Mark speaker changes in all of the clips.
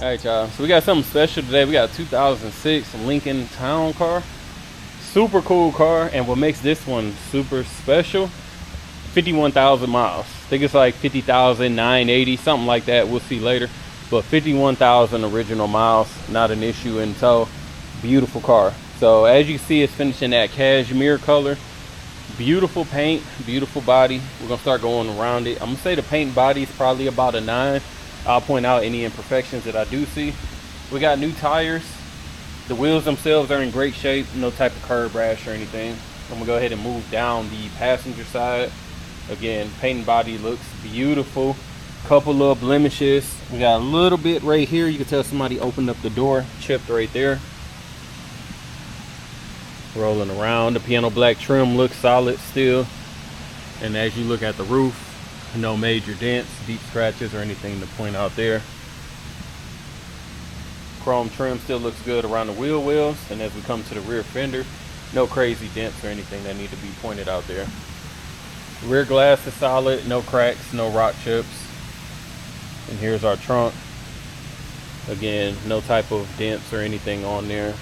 Speaker 1: Alright y'all, so we got something special today. We got a 2006 Lincoln Town Car. Super cool car, and what makes this one super special, 51,000 miles. I think it's like 50,980, something like that. We'll see later. But 51,000 original miles, not an issue in tow. Beautiful car. So as you see, it's finished in that cashmere color. Beautiful paint, beautiful body. We're gonna start going around it. I'm gonna say the paint body is probably about a 9. I'll point out any imperfections that I do see. We got new tires. The wheels themselves are in great shape. No type of curb rash or anything. I'm gonna go ahead and move down the passenger side. Again, paint and body looks beautiful. Couple little blemishes. We got a little bit right here. You can tell somebody opened up the door. Chipped right there. Rolling around. The piano black trim looks solid still. And as you look at the roof, no major dents, deep scratches, or anything to point out there. Chrome trim still looks good around the wheel wells, and as we come to the rear fender, no crazy dents or anything that need to be pointed out there. Rear glass is solid, no cracks, no rock chips. And here's our trunk. Again, no type of dents or anything on there.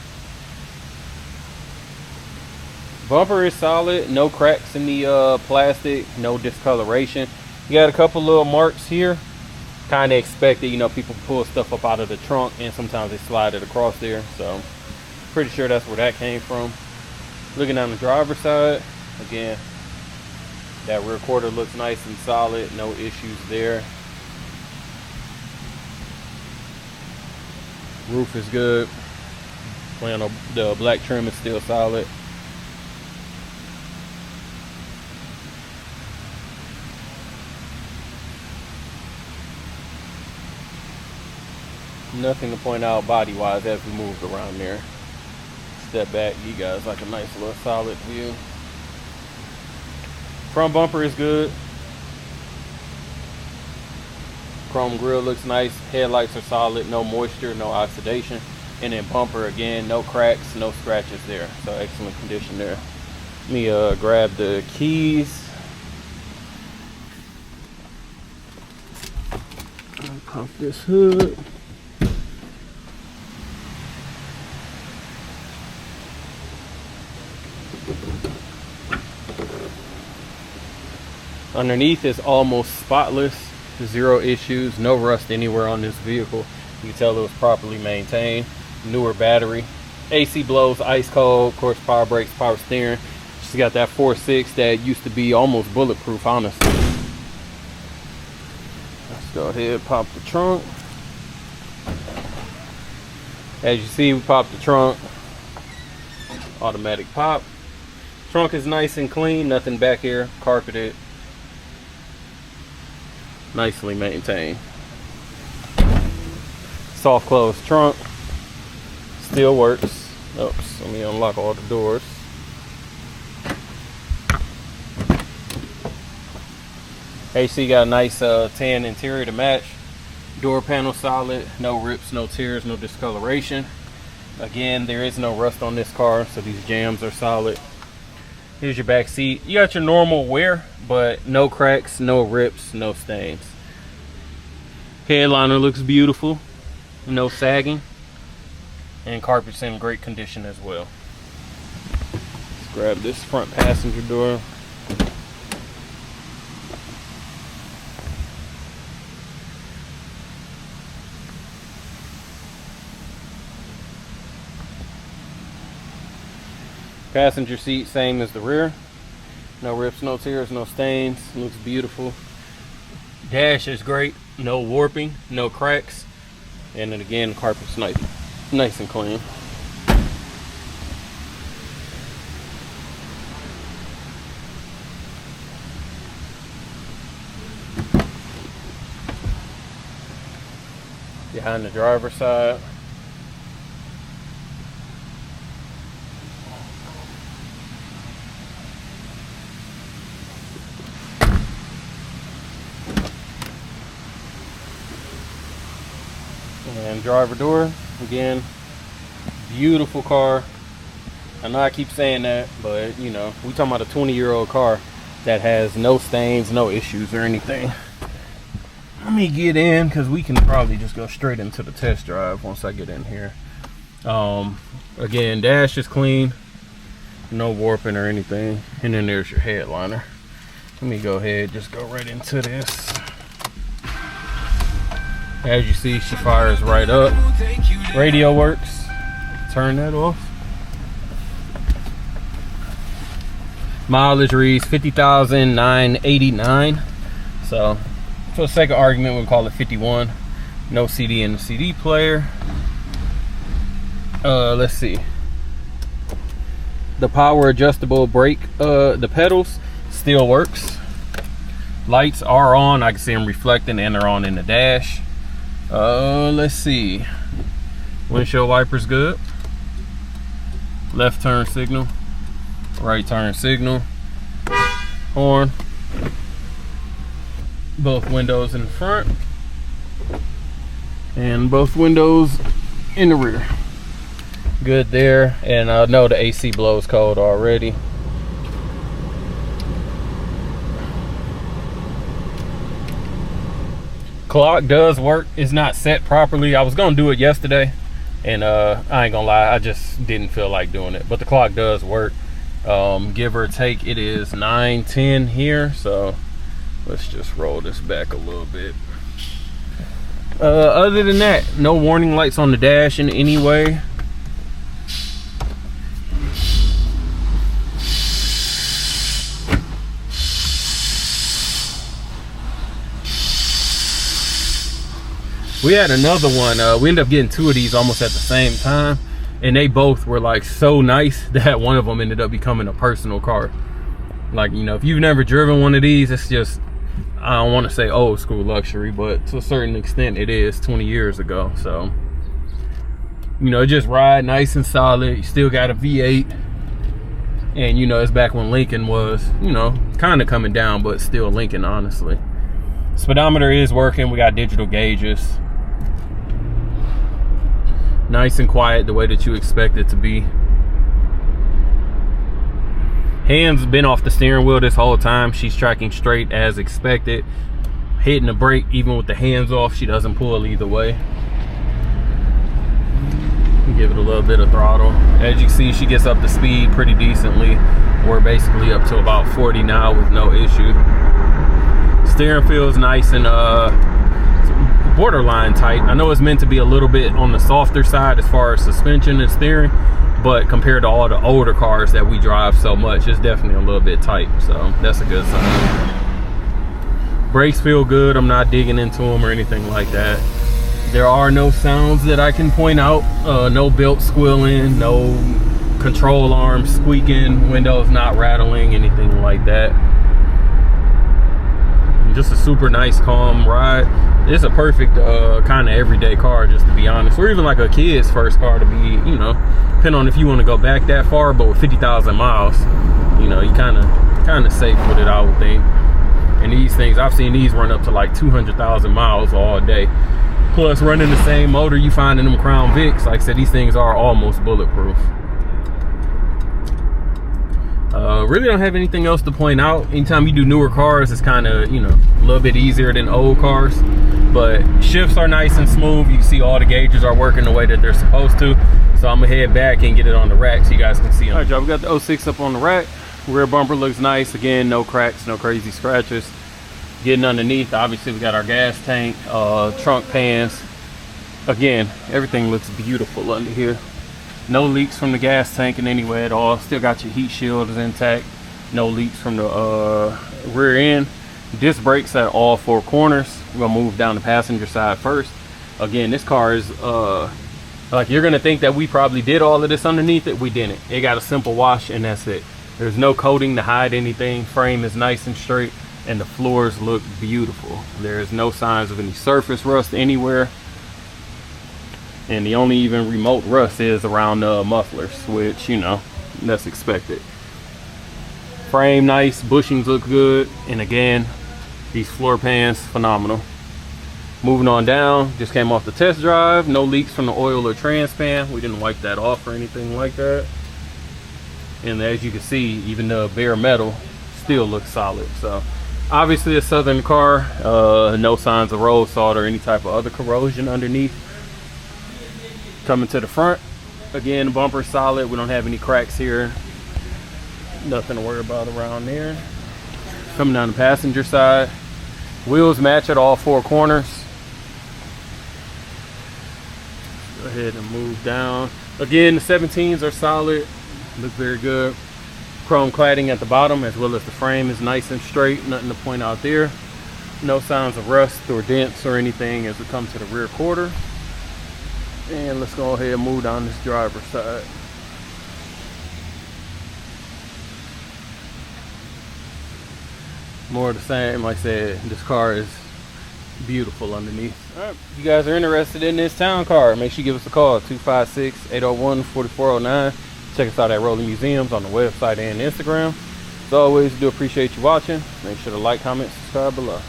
Speaker 1: Bumper is solid, no cracks in the plastic, no discoloration. You got a couple little marks here. Kind of expected, you know, people pull stuff up out of the trunk and sometimes they slide it across there. So pretty sure that's where that came from. Looking on the driver's side, again, that rear quarter looks nice and solid, no issues there. Roof is good. The black trim is still solid. Nothing to point out body wise as we moved around there. Step back, you guys like a nice little solid view. Front bumper is good. Chrome grille looks nice. Headlights are solid, no moisture, no oxidation. And then bumper again, no cracks, no scratches there. So excellent condition there. Let me grab the keys. Pop this hood. Underneath is almost spotless, 0 issues, no rust anywhere on this vehicle. You can tell it was properly maintained. Newer battery. AC blows ice cold, of course power brakes, power steering. She's got that 4.6 that used to be almost bulletproof, honestly. Let's go ahead, pop the trunk. As you see, we popped the trunk. Automatic pop. Trunk is nice and clean, nothing back here, carpeted. Nicely maintained. Soft close trunk. Still works. Oops, let me unlock all the doors. AC got a nice tan interior to match. Door panel solid, no rips, no tears, no discoloration. Again, there is no rust on this car, so these jams are solid. Here's your back seat. You got your normal wear, but no cracks, no rips, no stains. Headliner looks beautiful, no sagging, and carpet's in great condition as well. Let's grab this front passenger door. Passenger seat, same as the rear. No rips, no tears, no stains. Looks beautiful. Dash is great. No warping, no cracks. And then again, carpet's nice and clean. Behind the driver's side. And driver door, again, beautiful car. I know I keep saying that, but you know, we talking about a 20-year-old car that has no stains, no issues or anything. let me get in, because we can probably just go straight into the test drive once I get in here. Again, dash is clean, no warping or anything. And then there's your headliner. Let me go ahead, just go right into this. As you see, she fires right up. Radio works. Turn that off. Mileage reads 50,989. So for the sake of argument, we'll call it 51. No CD in the CD player. Let's see. The power adjustable brake, the pedals still works. Lights are on. I can see them reflecting, and they're on in the dash. Let's see. Windshield wipers good. Left turn signal. Right turn signal. Horn. Both windows in the front. And both windows in the rear. Good there. And I know the AC blows cold already. Clock does work. It's not set properly. I was gonna do it yesterday, and I ain't gonna lie, I just didn't feel like doing it. But the clock does work. Give or take, it is 9:10 here, so let's just roll this back a little bit. Other than that, no warning lights on the dash in any way. We had another one, we ended up getting two of these almost at the same time, and they both were like so nice that one of them ended up becoming a personal car. Like, you know, if you've never driven one of these, it's just, I don't want to say old school luxury, but to a certain extent it is 20 years ago. So, you know, it just ride nice and solid. You still got a V8, and you know, it's back when Lincoln was, you know, kind of coming down, but still Lincoln, honestly. Speedometer is working. We got digital gauges. Nice and quiet, the way that you expect it to be. Hands been off the steering wheel this whole time. She's tracking straight as expected. Hitting the brake even with the hands off, she doesn't pull either way. Give it a little bit of throttle. As you see, she gets up to speed pretty decently. We're basically up to about 40 now with no issue. Steering feels nice and borderline tight. I know it's meant to be a little bit on the softer side as far as suspension and steering, but compared to all the older cars that we drive so much, it's definitely a little bit tight, so that's a good sign. Brakes feel good. I'm not digging into them or anything like that. There are no sounds that I can point out. No belt squealing, no control arms squeaking, windows not rattling, anything like that. Just a super nice, calm ride. It's a perfect kind of everyday car, just to be honest, or even like a kid's first car to be, you know, depending on if you want to go back that far. But with 50,000 miles, you know, you kind of safe with it, I would think. And these things, I've seen these run up to like 200,000 miles all day. Plus, running the same motor you find in them Crown Vics, like I said, these things are almost bulletproof. Really don't have anything else to point out. Anytime you do newer cars, it's kind of, you know, a little bit easier than old cars, but shifts are nice and smooth. You can see all the gauges are working the way that they're supposed to. So I'm gonna head back and get it on the rack so you guys can see them. All right, y'all, we got the 06 up on the rack. Rear bumper looks nice. Again, no cracks, no crazy scratches. Getting underneath, obviously we got our gas tank, trunk pans. Again, everything looks beautiful under here. No leaks from the gas tank in any way at all. Still got your heat shield is intact. No leaks from the rear end. Disc brakes at all four corners. We're gonna move down the passenger side first. Again, this car is like, you're gonna think that we probably did all of this underneath it. We didn't. It got a simple wash and that's it. There's no coating to hide anything. Frame is nice and straight, and the floors look beautiful. There's no signs of any surface rust anywhere. And the only even remote rust is around the mufflers, which, you know, that's expected. Frame nice, bushings look good, and again, these floor pans phenomenal. Moving on down, just came off the test drive. No leaks from the oil or trans pan. We didn't wipe that off or anything like that. And as you can see, even the bare metal still looks solid. So Obviously a Southern car, no signs of road salt or any type of other corrosion underneath. Coming to the front, again, bumper solid. We don't have any cracks here. Nothing to worry about around there. Coming down the passenger side, wheels match at all four corners. Go ahead and move down. Again, the 17s are solid, look very good. Chrome cladding at the bottom, as well as the frame is nice and straight. Nothing to point out there. No signs of rust or dents or anything as we come to the rear quarter. And let's go ahead and move down this driver's side. More of the same. Like I said, this car is beautiful underneath. All right, if you guys are interested in this town car, make sure you give us a call, 256-801-4409. Check us out at Rolling Museums on the website and Instagram. As always, do appreciate you watching. Make sure to like, comment, subscribe below.